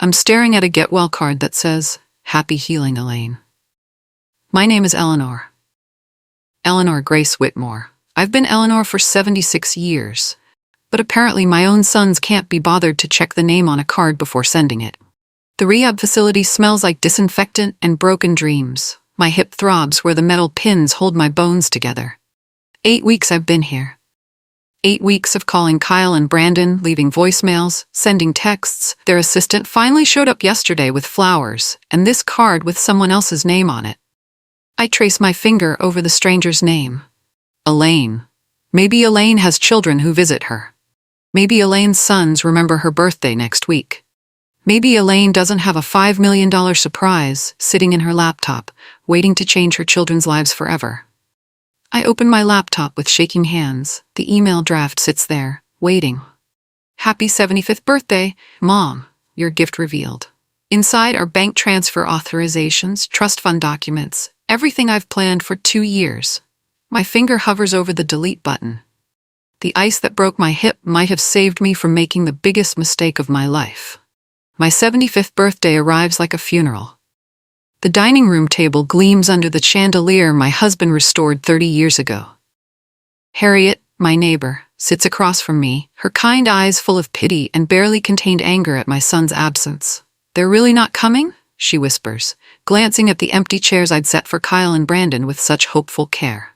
I'm staring at a get well card that says, "Happy healing, Elaine." My name is Eleanor. Eleanor Grace Whitmore. I've been Eleanor for 76 years, but apparently my own sons can't be bothered to check the name on a card before sending it. The rehab facility smells like disinfectant and broken dreams. My hip throbs where the metal pins hold my bones together. 8 weeks I've been here. 8 weeks of calling Kyle and Brandon, leaving voicemails, sending texts. Their assistant finally showed up yesterday with flowers and this card with someone else's name on it. I trace my finger over the stranger's name. Elaine. Maybe Elaine has children who visit her. Maybe Elaine's sons remember her birthday next week. Maybe Elaine doesn't have a $5 million surprise sitting in her laptop, waiting to change her children's lives forever. I open my laptop with shaking hands. The email draft sits there, waiting. "Happy 75th birthday, Mom. Your gift revealed." Inside are bank transfer authorizations, trust fund documents, everything I've planned for 2 years. My finger hovers over the delete button. The ice that broke my hip might have saved me from making the biggest mistake of my life. My 75th birthday arrives like a funeral. The dining room table gleams under the chandelier my husband restored 30 years ago. Harriet, my neighbor, sits across from me, her kind eyes full of pity and barely contained anger at my son's absence. "They're really not coming?" she whispers, glancing at the empty chairs I'd set for Kyle and Brandon with such hopeful care.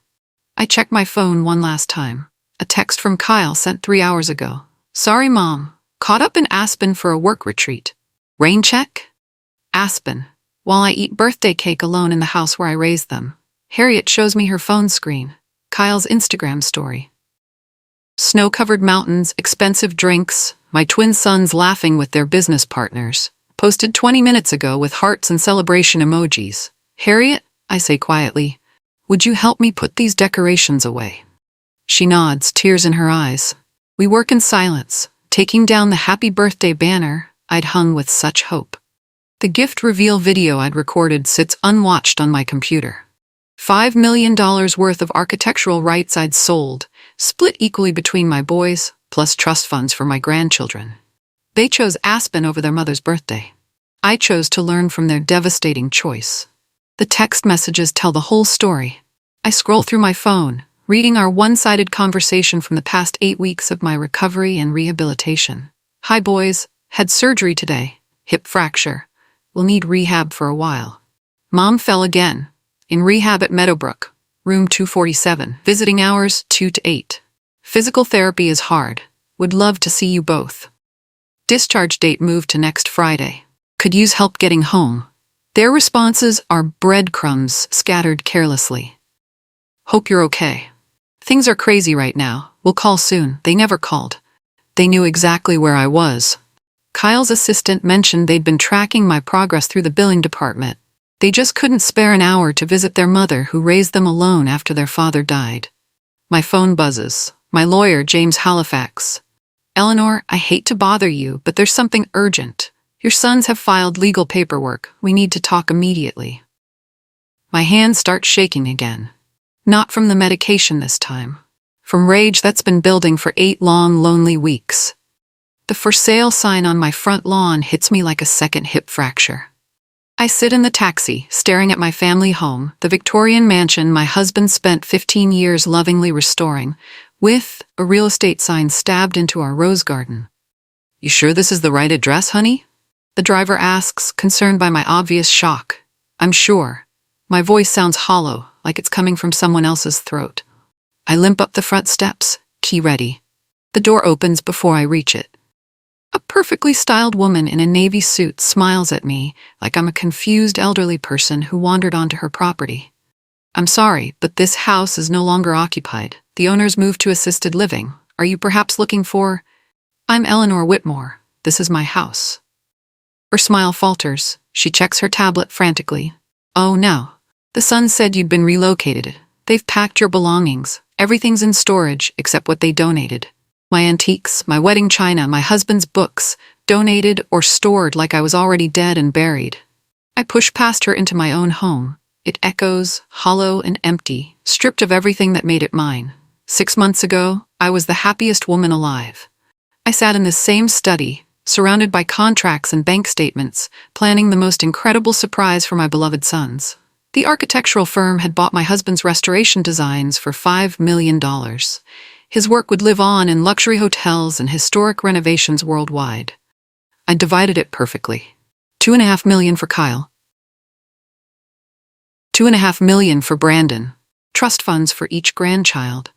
I check my phone one last time. A text from Kyle sent 3 hours ago. "Sorry, Mom. Caught up in Aspen for a work retreat. Rain check?" Aspen. While I eat birthday cake alone in the house where I raised them, Harriet shows me her phone screen, Kyle's Instagram story. Snow-covered mountains, expensive drinks, my twin sons laughing with their business partners. Posted 20 minutes ago with hearts and celebration emojis. "Harriet," I say quietly, "would you help me put these decorations away?" She nods, tears in her eyes. We work in silence, taking down the happy birthday banner I'd hung with such hope. The gift reveal video I'd recorded sits unwatched on my computer. $5 million worth of architectural rights I'd sold, split equally between my boys, plus trust funds for my grandchildren. They chose Aspen over their mother's birthday. I chose to learn from their devastating choice. The text messages tell the whole story. I scroll through my phone, reading our one-sided conversation from the past 8 weeks of my recovery and rehabilitation. "Hi boys, had surgery today, hip fracture. Will need rehab for a while. Mom fell again, in rehab at Meadowbrook, room 247, visiting hours 2 to 8. Physical therapy is hard. Would love to see you both. Discharge date moved to next Friday. Could use help getting home." Their responses are breadcrumbs scattered carelessly. "Hope you're okay. Things are crazy right now. We'll call soon." They never called. They knew exactly where I was. Kyle's assistant mentioned they'd been tracking my progress through the billing department. They just couldn't spare an hour to visit their mother who raised them alone after their father died. My phone buzzes. My lawyer, James Halifax. "Eleanor, I hate to bother you, but there's something urgent. Your sons have filed legal paperwork. We need to talk immediately." My hands start shaking again. Not from the medication this time. From rage that's been building for 8 long, lonely weeks. The for sale sign on my front lawn hits me like a second hip fracture. I sit in the taxi, staring at my family home, the Victorian mansion my husband spent 15 years lovingly restoring, with a real estate sign stabbed into our rose garden. "You sure this is the right address, honey?" the driver asks, concerned by my obvious shock. "I'm sure." My voice sounds hollow, like it's coming from someone else's throat. I limp up the front steps, key ready. The door opens before I reach it. A perfectly styled woman in a navy suit smiles at me like I'm a confused elderly person who wandered onto her property. "I'm sorry, but this house is no longer occupied. The owners moved to assisted living. Are you perhaps looking for—" "I'm Eleanor Whitmore. This is my house." Her smile falters. She checks her tablet frantically. "Oh no. The son said you'd been relocated. They've packed your belongings. Everything's in storage except what they donated. My antiques, my wedding china, my husband's books, donated or stored like I was already dead and buried." I push past her into my own home. It echoes, hollow and empty, stripped of everything that made it mine. 6 months ago, I was the happiest woman alive. I sat in this same study, surrounded by contracts and bank statements, planning the most incredible surprise for my beloved sons. The architectural firm had bought my husband's restoration designs for $5 million. His work would live on in luxury hotels and historic renovations worldwide. I divided it perfectly. $2.5 million for Kyle. $2.5 million for Brandon. Trust funds for each grandchild.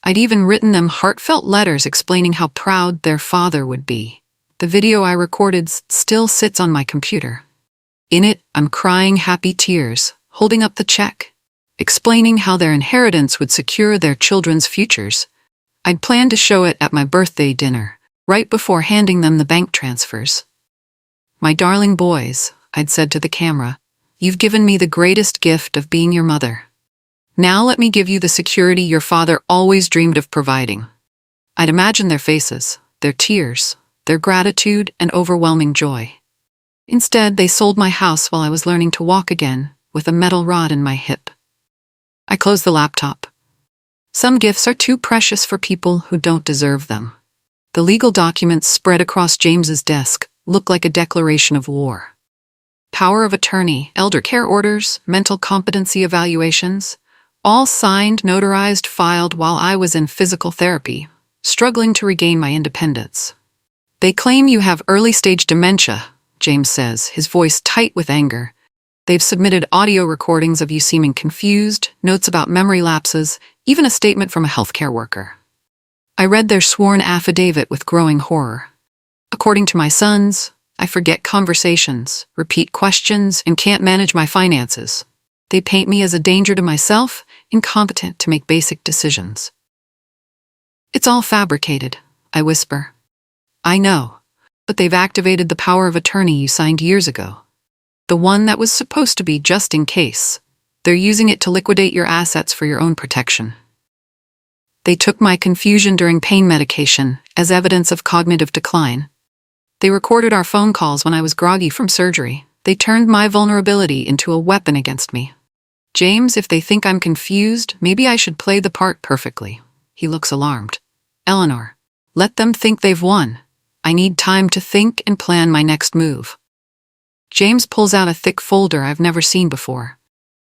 I'd even written them heartfelt letters explaining how proud their father would be. The video I recorded still sits on my computer. In it, I'm crying happy tears, holding up the check, explaining how their inheritance would secure their children's futures. I'd planned to show it at my birthday dinner, right before handing them the bank transfers. "My darling boys," I'd said to the camera, "you've given me the greatest gift of being your mother. Now let me give you the security your father always dreamed of providing." I'd imagined their faces, their tears, their gratitude and overwhelming joy. Instead, they sold my house while I was learning to walk again, with a metal rod in my hip. I closed the laptop. Some gifts are too precious for people who don't deserve them. The legal documents spread across James's desk looked like a declaration of war. Power of attorney, elder care orders, mental competency evaluations, all signed, notarized, filed while I was in physical therapy, struggling to regain my independence. "They claim you have early-stage dementia," James says, his voice tight with anger. "They've submitted audio recordings of you seeming confused, notes about memory lapses, even a statement from a healthcare worker." I read their sworn affidavit with growing horror. "According to my sons, I forget conversations, repeat questions, and can't manage my finances. They paint me as a danger to myself, incompetent to make basic decisions." "It's all fabricated," I whisper. "I know, but they've activated the power of attorney you signed years ago. The one that was supposed to be just in case. They're using it to liquidate your assets for your own protection." They took my confusion during pain medication as evidence of cognitive decline. They recorded our phone calls when I was groggy from surgery. They turned my vulnerability into a weapon against me. "James, if they think I'm confused, maybe I should play the part perfectly." He looks alarmed. "Eleanor, let them think they've won. I need time to think and plan my next move." James pulls out a thick folder I've never seen before.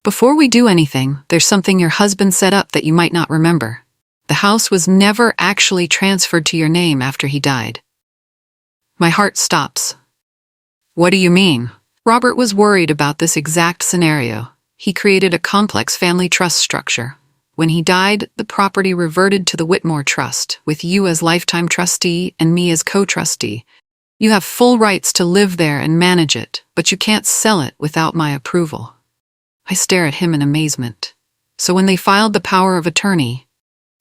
"Before we do anything, there's something your husband set up that you might not remember. The house was never actually transferred to your name after he died." My heart stops. "What do you mean?" Robert was worried about this exact scenario. He created a complex family trust structure. When he died, the property reverted to the Whitmore Trust, with you as lifetime trustee and me as co-trustee. You have full rights to live there and manage it, but you can't sell it without my approval. I stare at him in amazement. So when they filed the power of attorney,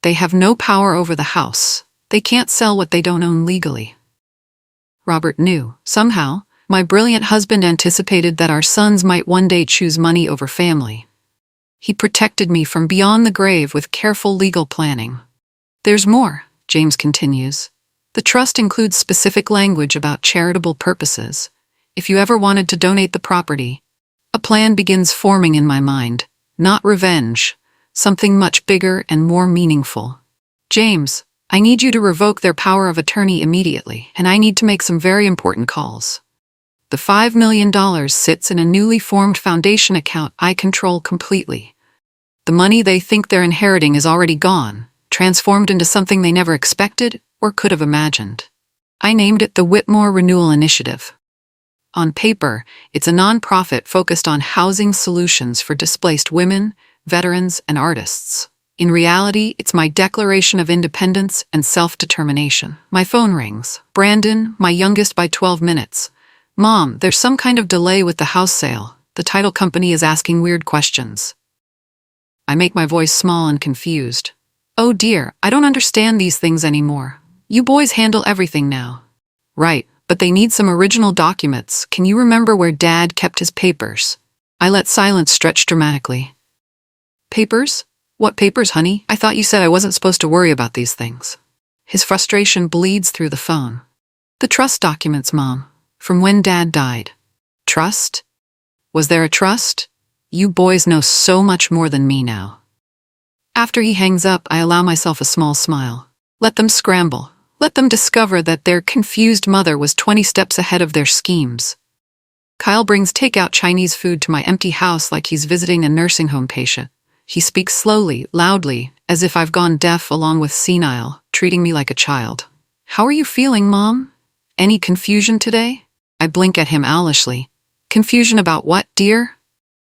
they have no power over the house. They can't sell what they don't own legally. Robert knew, somehow, my brilliant husband anticipated that our sons might one day choose money over family. He protected me from beyond the grave with careful legal planning. "There's more," James continues. "The trust includes specific language about charitable purposes. If you ever wanted to donate the property, a plan begins forming in my mind. Not revenge, something much bigger and more meaningful. James, I need you to revoke their power of attorney immediately, and I need to make some very important calls. The $5 million sits in a newly formed foundation account I control completely. The money they think they're inheriting is already gone, transformed into something they never expected or could have imagined. I named it the Whitmore Renewal Initiative. On paper, it's a nonprofit focused on housing solutions for displaced women, veterans, and artists. In reality, it's my declaration of independence and self-determination. My phone rings. Brandon, my youngest by 12 minutes. "Mom, there's some kind of delay with the house sale. The title company is asking weird questions." I make my voice small and confused. "Oh dear, I don't understand these things anymore. You boys handle everything now." "Right, but they need some original documents. Can you remember where Dad kept his papers?" I let silence stretch dramatically. "Papers? What papers, honey? I thought you said I wasn't supposed to worry about these things." His frustration bleeds through the phone. "The trust documents, Mom, from when Dad died." "Trust? Was there a trust? You boys know so much more than me now." After he hangs up, I allow myself a small smile. Let them scramble. Let them discover that their confused mother was 20 steps ahead of their schemes. Kyle brings takeout Chinese food to my empty house like he's visiting a nursing home patient. He speaks slowly, loudly, as if I've gone deaf along with senile, treating me like a child. How are you feeling, Mom? Any confusion today? I blink at him owlishly. Confusion about what, dear?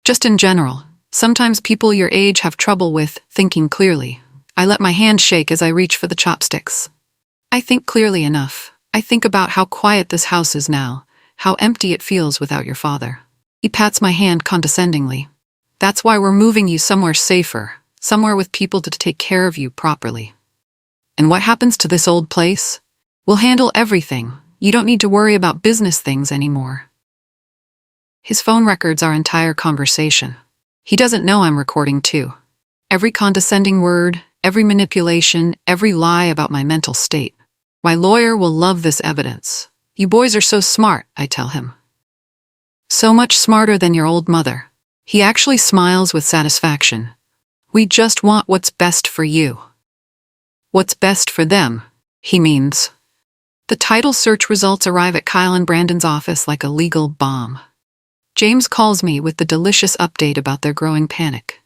Just in general. Sometimes people your age have trouble with thinking clearly. I let my hand shake as I reach for the chopsticks. I think clearly enough. I think about how quiet this house is now, how empty it feels without your father. He pats my hand condescendingly. That's why we're moving you somewhere safer, somewhere with people to take care of you properly. And what happens to this old place? We'll handle everything. You don't need to worry about business things anymore. His phone records our entire conversation. He doesn't know I'm recording too. Every condescending word, every manipulation, every lie about my mental state. My lawyer will love this evidence. You boys are so smart, I tell him. So much smarter than your old mother. He actually smiles with satisfaction. We just want what's best for you. What's best for them, he means. The title search results arrive at Kyle and Brandon's office like a legal bomb. James calls me with the delicious update about their growing panic.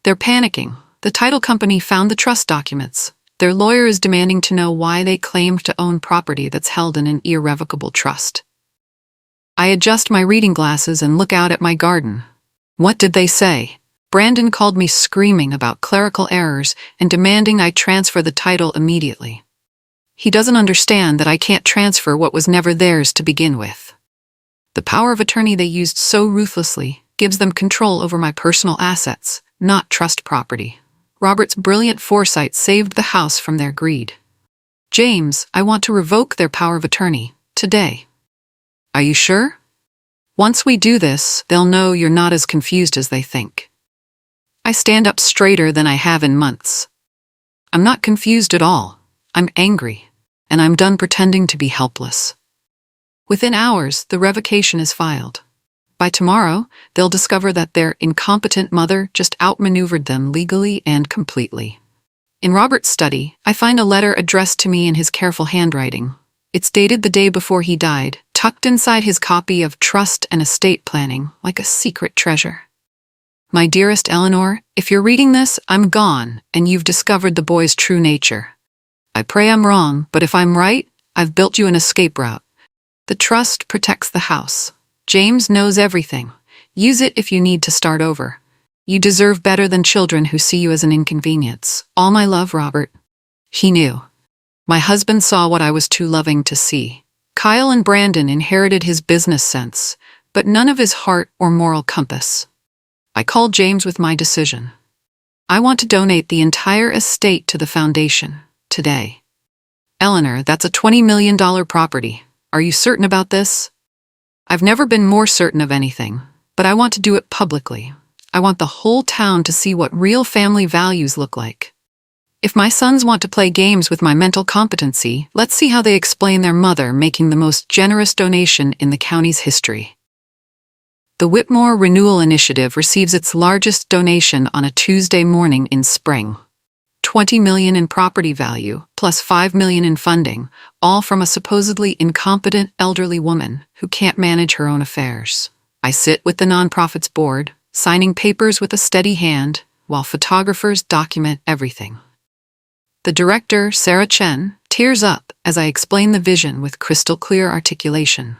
They're panicking. The title company found the trust documents. Their lawyer is demanding to know why they claimed to own property that's held in an irrevocable trust. I adjust my reading glasses and look out at my garden. What did they say? Brandon called me screaming about clerical errors and demanding I transfer the title immediately. He doesn't understand that I can't transfer what was never theirs to begin with. The power of attorney they used so ruthlessly gives them control over my personal assets, not trust property. Robert's brilliant foresight saved the house from their greed. James, I want to revoke their power of attorney, today. Are you sure? Once we do this, they'll know you're not as confused as they think. I stand up straighter than I have in months. I'm not confused at all. I'm angry, and I'm done pretending to be helpless. Within hours, the revocation is filed. By tomorrow, they'll discover that their incompetent mother just outmaneuvered them legally and completely. In Robert's study, I find a letter addressed to me in his careful handwriting. It's dated the day before he died, tucked inside his copy of Trust and Estate Planning, like a secret treasure. My dearest Eleanor, if you're reading this, I'm gone, and you've discovered the boy's true nature. I pray I'm wrong, but if I'm right, I've built you an escape route. The trust protects the house. James knows everything. Use it if you need to start over. You deserve better than children who see you as an inconvenience. All my love, Robert. He knew. My husband saw what I was too loving to see. Kyle and Brandon inherited his business sense, but none of his heart or moral compass. I called James with my decision. I want to donate the entire estate to the foundation, today. Eleanor, that's a $20 million property. Are you certain about this? I've never been more certain of anything, but I want to do it publicly. I want the whole town to see what real family values look like. If my sons want to play games with my mental competency, let's see how they explain their mother making the most generous donation in the county's history. The Whitmore Renewal Initiative receives its largest donation on a Tuesday morning in spring. $20 million in property value, plus $5 million in funding, all from a supposedly incompetent elderly woman who can't manage her own affairs. I sit with the nonprofit's board, signing papers with a steady hand, while photographers document everything. The director, Sarah Chen, tears up as I explain the vision with crystal-clear articulation.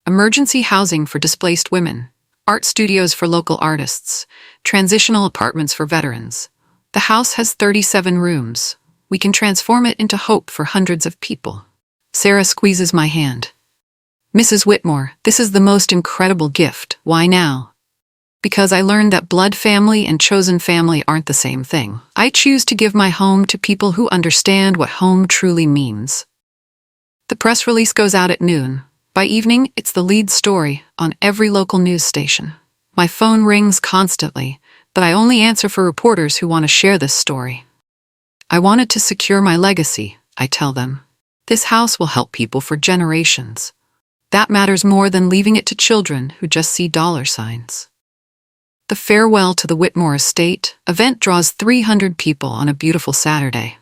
Emergency housing for displaced women, art studios for local artists, transitional apartments for veterans. The house has 37 rooms. We can transform it into hope for hundreds of people. Sarah squeezes my hand. Mrs. Whitmore, this is the most incredible gift. Why now? Because I learned that blood family and chosen family aren't the same thing. I choose to give my home to people who understand what home truly means. The press release goes out at noon. By evening, it's the lead story on every local news station. My phone rings constantly, but I only answer for reporters who want to share this story. I wanted to secure my legacy, I tell them. This house will help people for generations. That matters more than leaving it to children who just see dollar signs. The farewell to the Whitmore estate event draws 300 people on a beautiful Saturday.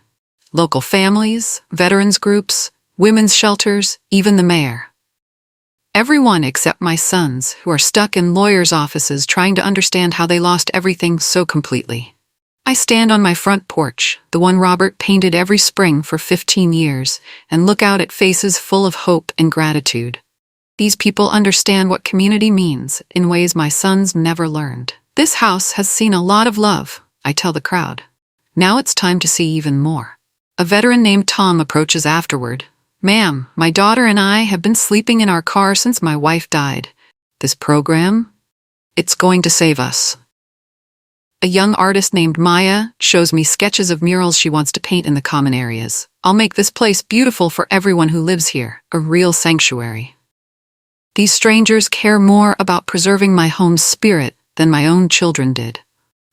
Local families, veterans groups, women's shelters, even the mayor. Everyone except my sons, who are stuck in lawyers' offices trying to understand how they lost everything so completely. I stand on my front porch, the one Robert painted every spring for 15 years, and look out at faces full of hope and gratitude. These people understand what community means in ways my sons never learned. This house has seen a lot of love, I tell the crowd. Now it's time to see even more. A veteran named Tom approaches afterward. "Ma'am, my daughter and I have been sleeping in our car since my wife died. This program? It's going to save us." A young artist named Maya shows me sketches of murals she wants to paint in the common areas. "I'll make this place beautiful for everyone who lives here, a real sanctuary." These strangers care more about preserving my home's spirit than my own children did.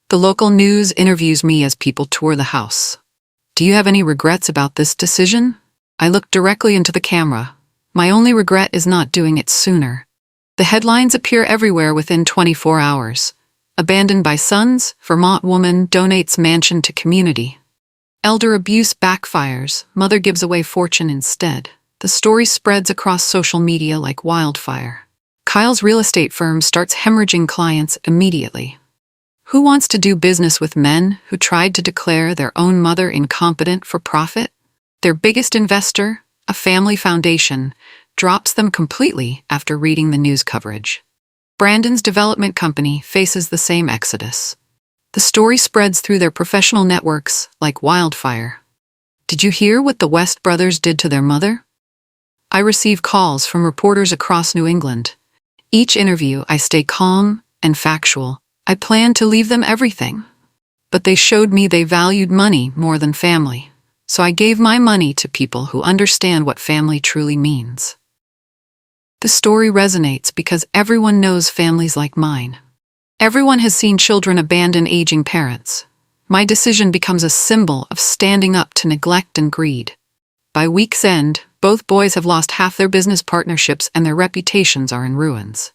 The local news interviews me as people tour the house. "Do you have any regrets about this decision?" I look directly into the camera. My only regret is not doing it sooner. The headlines appear everywhere within 24 hours. Abandoned by sons, Vermont woman donates mansion to community. Elder abuse backfires, mother gives away fortune instead. The story spreads across social media like wildfire. Kyle's real estate firm starts hemorrhaging clients immediately. Who wants to do business with men who tried to declare their own mother incompetent for profit? Their biggest investor, a family foundation, drops them completely after reading the news coverage. Brandon's development company faces the same exodus. The story spreads through their professional networks like wildfire. "Did you hear what the West brothers did to their mother?" I receive calls from reporters across New England. Each interview, I stay calm and factual. I planned to leave them everything. But they showed me they valued money more than family. So I gave my money to people who understand what family truly means. The story resonates because everyone knows families like mine. Everyone has seen children abandon aging parents. My decision becomes a symbol of standing up to neglect and greed. By week's end, both boys have lost half their business partnerships and their reputations are in ruins.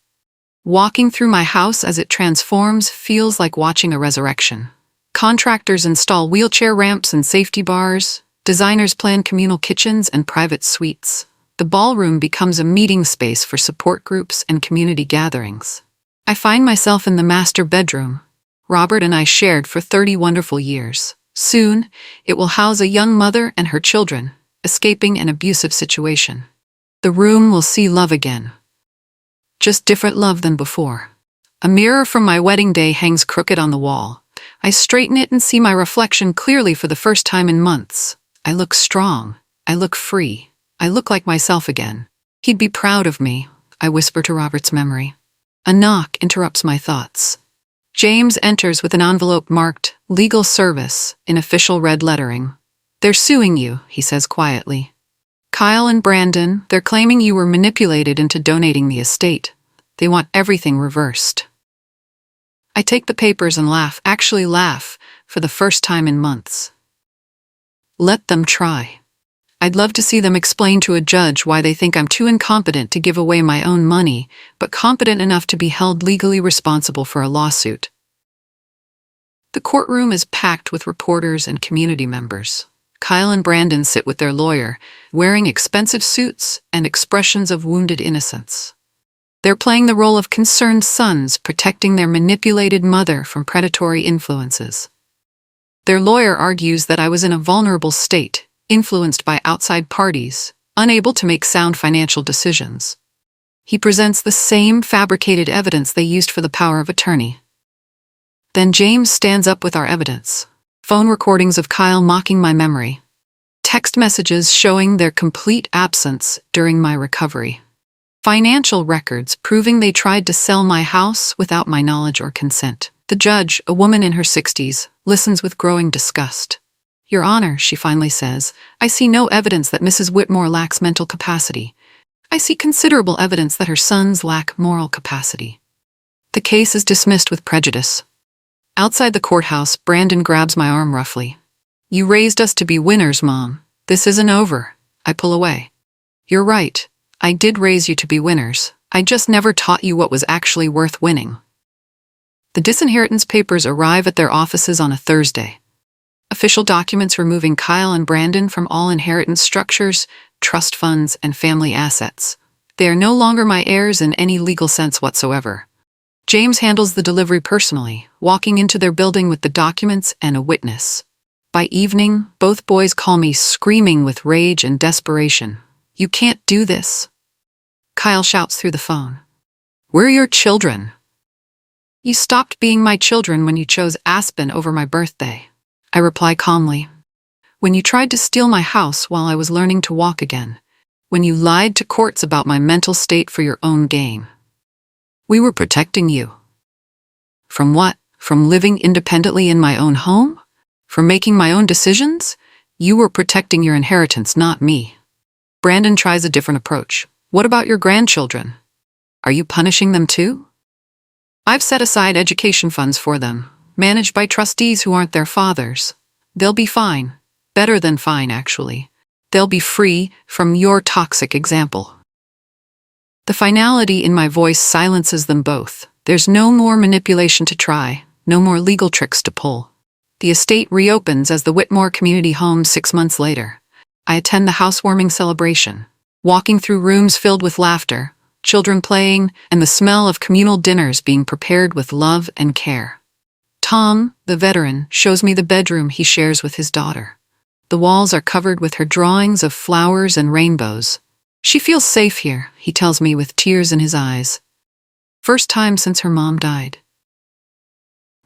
Walking through my house as it transforms feels like watching a resurrection. Contractors install wheelchair ramps and safety bars. Designers plan communal kitchens and private suites. The ballroom becomes a meeting space for support groups and community gatherings. I find myself in the master bedroom. Robert and I shared for 30 wonderful years. Soon, it will house a young mother and her children, escaping an abusive situation. The room will see love again. Just different love than before. A mirror from my wedding day hangs crooked on the wall. I straighten it and see my reflection clearly for the first time in months. I look strong. I look free. I look like myself again. "He'd be proud of me," I whisper to Robert's memory. A knock interrupts my thoughts. James enters with an envelope marked "Legal Service" in official red lettering. "They're suing you," he says quietly. "Kyle and Brandon, they're claiming you were manipulated into donating the estate. They want everything reversed." I take the papers and laugh, actually laugh, for the first time in months. Let them try. I'd love to see them explain to a judge why they think I'm too incompetent to give away my own money, but competent enough to be held legally responsible for a lawsuit. The courtroom is packed with reporters and community members. Kyle and Brandon sit with their lawyer, wearing expensive suits and expressions of wounded innocence. They're playing the role of concerned sons protecting their manipulated mother from predatory influences. Their lawyer argues that I was in a vulnerable state, influenced by outside parties, unable to make sound financial decisions. He presents the same fabricated evidence they used for the power of attorney. Then James stands up with our evidence. Phone recordings of Kyle mocking my memory. Text messages showing their complete absence during my recovery. Financial records proving they tried to sell my house without my knowledge or consent. The judge, a woman in her 60s, listens with growing disgust. "Your Honor," she finally says, "I see no evidence that Mrs. Whitmore lacks mental capacity. I see considerable evidence that her sons lack moral capacity." The case is dismissed with prejudice. Outside the courthouse, Brandon grabs my arm roughly. "You raised us to be winners, Mom. This isn't over." I pull away. "You're right. I did raise you to be winners. I just never taught you what was actually worth winning." The disinheritance papers arrive at their offices on a Thursday. Official documents removing Kyle and Brandon from all inheritance structures, trust funds, and family assets. They are no longer my heirs in any legal sense whatsoever. James handles the delivery personally, walking into their building with the documents and a witness. By evening, both boys call me, screaming with rage and desperation. "You can't do this." Kyle shouts through the phone. "We're your children." "You stopped being my children when you chose Aspen over my birthday," I reply calmly. "When you tried to steal my house while I was learning to walk again. When you lied to courts about my mental state for your own gain. We were protecting you." "From what? From living independently in my own home? From making my own decisions? You were protecting your inheritance, not me." Brandon tries a different approach. "What about your grandchildren? Are you punishing them too?" "I've set aside education funds for them, managed by trustees who aren't their fathers. They'll be fine. Better than fine, actually. They'll be free from your toxic example." The finality in my voice silences them both. There's no more manipulation to try, no more legal tricks to pull. The estate reopens as the Whitmore community home 6 months later. I attend the housewarming celebration, walking through rooms filled with laughter, children playing, and the smell of communal dinners being prepared with love and care. Tom, the veteran, shows me the bedroom he shares with his daughter. The walls are covered with her drawings of flowers and rainbows. "She feels safe here," he tells me with tears in his eyes. First time since her mom died.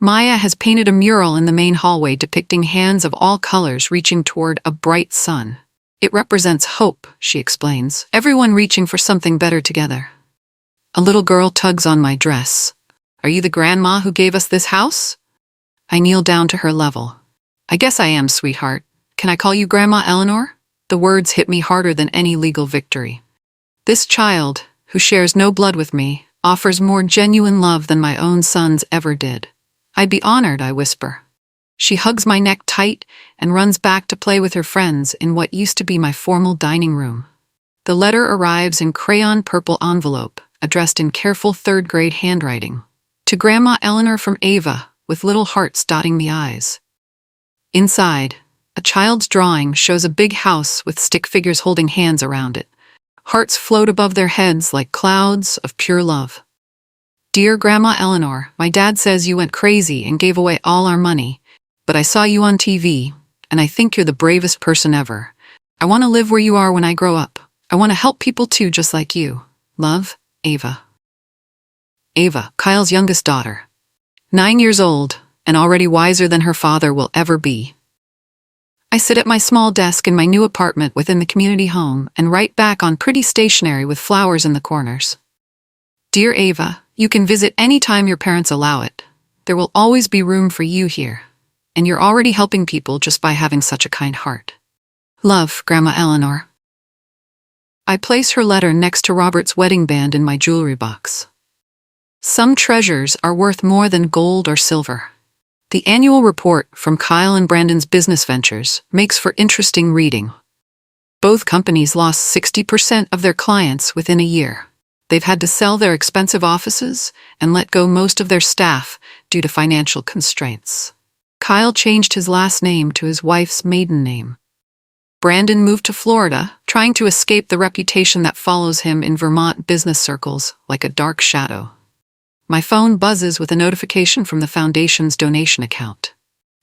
Maya has painted a mural in the main hallway depicting hands of all colors reaching toward a bright sun. "It represents hope," she explains, "everyone reaching for something better together." A little girl tugs on my dress. "Are you the grandma who gave us this house?" I kneel down to her level. "I guess I am, sweetheart. Can I call you Grandma Eleanor?" The words hit me harder than any legal victory. This child, who shares no blood with me, offers more genuine love than my own sons ever did. "I'd be honored," I whisper. She hugs my neck tight and runs back to play with her friends in what used to be my formal dining room. The letter arrives in crayon purple envelope, addressed in careful third-grade handwriting. "To Grandma Eleanor from Ava," with little hearts dotting the eyes. Inside, a child's drawing shows a big house with stick figures holding hands around it. Hearts float above their heads like clouds of pure love. "Dear Grandma Eleanor, my dad says you went crazy and gave away all our money, but I saw you on TV, and I think you're the bravest person ever. I want to live where you are when I grow up. I want to help people too, just like you. Love, Ava." Ava, Kyle's youngest daughter. 9 years old, and already wiser than her father will ever be. I sit at my small desk in my new apartment within the community home and write back on pretty stationery with flowers in the corners. "Dear Ava, you can visit any time your parents allow it. There will always be room for you here, and you're already helping people just by having such a kind heart. Love, Grandma Eleanor." I place her letter next to Robert's wedding band in my jewelry box. Some treasures are worth more than gold or silver. The annual report from Kyle and Brandon's business ventures makes for interesting reading. Both companies lost 60% of their clients within a year. They've had to sell their expensive offices and let go most of their staff due to financial constraints. Kyle changed his last name to his wife's maiden name. Brandon moved to Florida, trying to escape the reputation that follows him in Vermont business circles like a dark shadow. My phone buzzes with a notification from the foundation's donation account.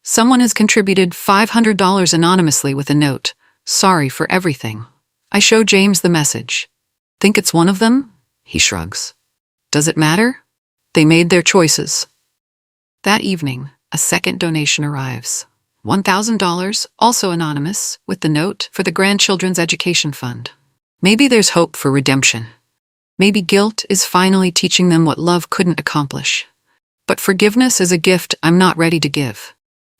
Someone has contributed $500 anonymously with a note, "Sorry for everything." I show James the message. "Think it's one of them?" He shrugs. "Does it matter? They made their choices." That evening, a second donation arrives. $1,000, also anonymous, with the note for the grandchildren's education fund. Maybe there's hope for redemption. Maybe guilt is finally teaching them what love couldn't accomplish. But forgiveness is a gift I'm not ready to give.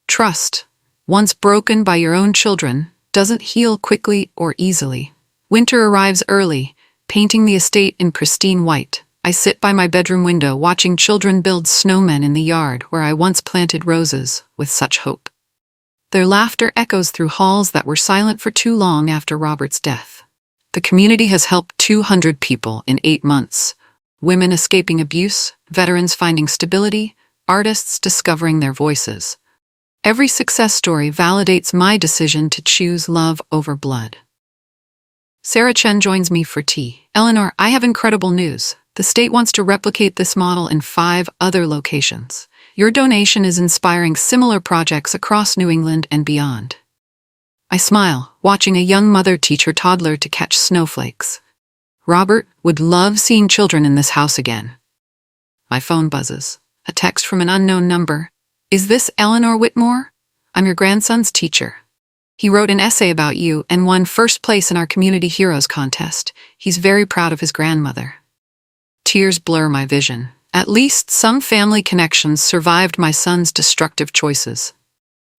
Trust, once broken by your own children, doesn't heal quickly or easily. Winter arrives early, painting the estate in pristine white. I sit by my bedroom window watching children build snowmen in the yard where I once planted roses with such hope. Their laughter echoes through halls that were silent for too long after Robert's death. The community has helped 200 people in 8 months. Women escaping abuse, veterans finding stability, artists discovering their voices. Every success story validates my decision to choose love over blood. Sarah Chen joins me for tea. Eleanor, I have incredible news. The state wants to replicate this model in 5 other locations. Your donation is inspiring similar projects across New England and beyond. I smile, watching a young mother teach her toddler to catch snowflakes. Robert would love seeing children in this house again. My phone buzzes. A text from an unknown number. Is this Eleanor Whitmore? I'm your grandson's teacher. He wrote an essay about you and won first place in our Community Heroes contest. He's very proud of his grandmother. Tears blur my vision. At least some family connections survived my son's destructive choices.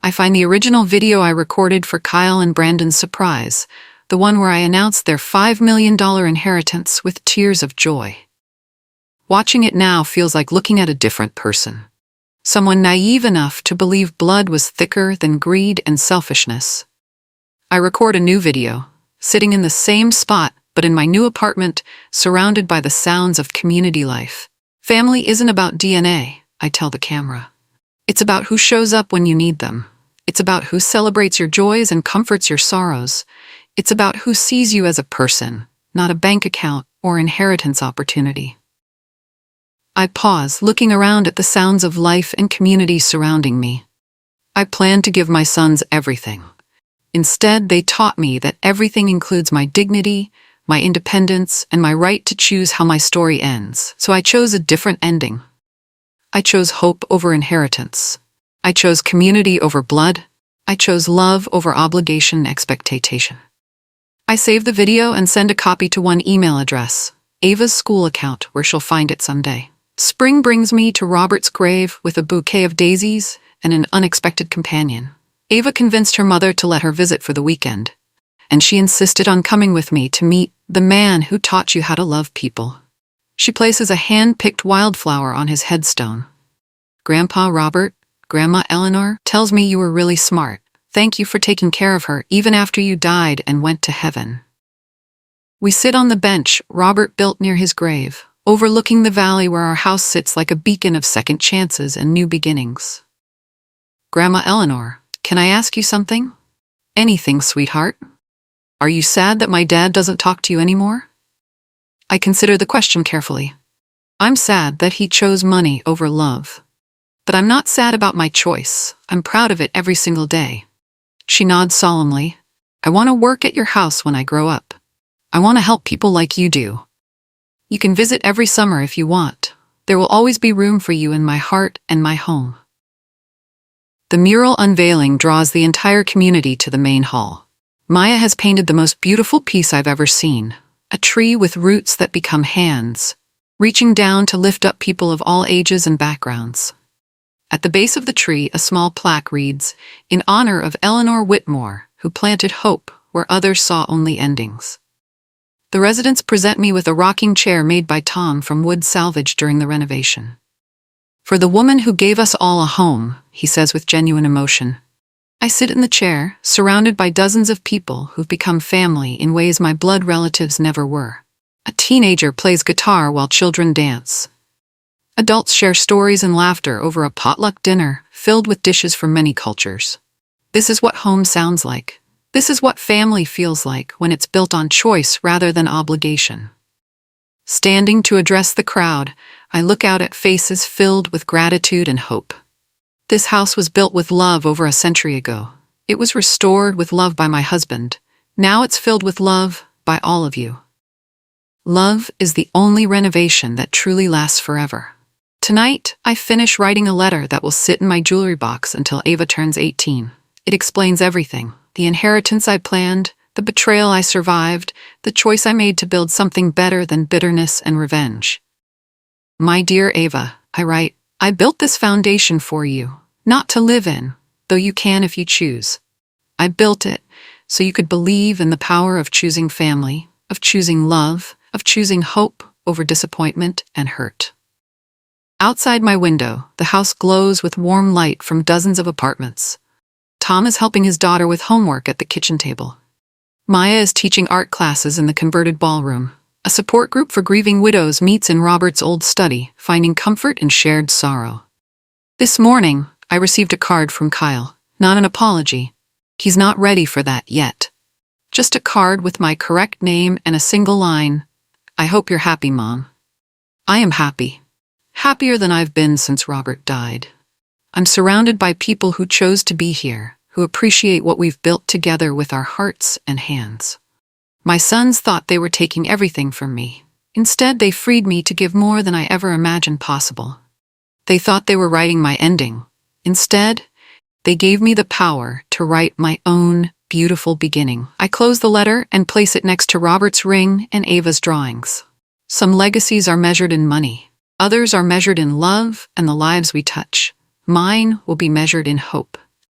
I find the original video I recorded for Kyle and Brandon's surprise, the one where I announced their $5 million inheritance with tears of joy. Watching it now feels like looking at a different person. Someone naive enough to believe blood was thicker than greed and selfishness. I record a new video, sitting in the same spot, but in my new apartment, surrounded by the sounds of community life. Family isn't about DNA, I tell the camera. It's about who shows up when you need them. It's about who celebrates your joys and comforts your sorrows. It's about who sees you as a person, not a bank account or inheritance opportunity. I pause, looking around at the sounds of life and community surrounding me. I planned to give my sons everything. Instead, they taught me that everything includes my dignity, my independence, and my right to choose how my story ends. So I chose a different ending. I chose hope over inheritance. I chose community over blood. I chose love over obligation and expectation. I save the video and send a copy to one email address, Ava's school account, where she'll find it someday. Spring brings me to Robert's grave with a bouquet of daisies and an unexpected companion. Ava convinced her mother to let her visit for the weekend, and she insisted on coming with me to meet the man who taught you how to love people. She places a hand-picked wildflower on his headstone. Grandpa Robert, Grandma Eleanor tells me you were really smart. Thank you for taking care of her even after you died and went to heaven. We sit on the bench Robert built near his grave, overlooking the valley where our house sits like a beacon of second chances and new beginnings. Grandma Eleanor, can I ask you something? Anything, sweetheart? Are you sad that my dad doesn't talk to you anymore? I consider the question carefully. I'm sad that he chose money over love. But I'm not sad about my choice. I'm proud of it every single day. She nods solemnly. I want to work at your house when I grow up. I want to help people like you do. You can visit every summer if you want. There will always be room for you in my heart and my home. The mural unveiling draws the entire community to the main hall. Maya has painted the most beautiful piece I've ever seen, a tree with roots that become hands, reaching down to lift up people of all ages and backgrounds. At the base of the tree, a small plaque reads, "In honor of Eleanor Whitmore, who planted hope where others saw only endings." The residents present me with a rocking chair made by Tom from wood salvaged during the renovation. "For the woman who gave us all a home," he says with genuine emotion. I sit in the chair, surrounded by dozens of people who've become family in ways my blood relatives never were. A teenager plays guitar while children dance. Adults share stories and laughter over a potluck dinner filled with dishes from many cultures. This is what home sounds like. This is what family feels like when it's built on choice rather than obligation. Standing to address the crowd, I look out at faces filled with gratitude and hope. This house was built with love over a century ago. It was restored with love by my husband. Now it's filled with love by all of you. Love is the only renovation that truly lasts forever. Tonight, I finish writing a letter that will sit in my jewelry box until Ava turns 18. It explains everything. The inheritance I planned, the betrayal I survived, the choice I made to build something better than bitterness and revenge. My dear Ava, I write, I built this foundation for you, not to live in, though you can if you choose. I built it so you could believe in the power of choosing family, of choosing love, of choosing hope over disappointment and hurt. Outside my window, the house glows with warm light from dozens of apartments. Tom is helping his daughter with homework at the kitchen table. Maya is teaching art classes in the converted ballroom. A support group for grieving widows meets in Robert's old study, finding comfort in shared sorrow. This morning, I received a card from Kyle, not an apology. He's not ready for that yet. Just a card with my correct name and a single line. I hope you're happy, Mom. I am happy. Happier than I've been since Robert died. I'm surrounded by people who chose to be here, who appreciate what we've built together with our hearts and hands. My sons thought they were taking everything from me. Instead, they freed me to give more than I ever imagined possible. They thought they were writing my ending. Instead, they gave me the power to write my own beautiful beginning. I close the letter and place it next to Robert's ring and Ava's drawings. Some legacies are measured in money. Others are measured in love and the lives we touch. Mine will be measured in hope.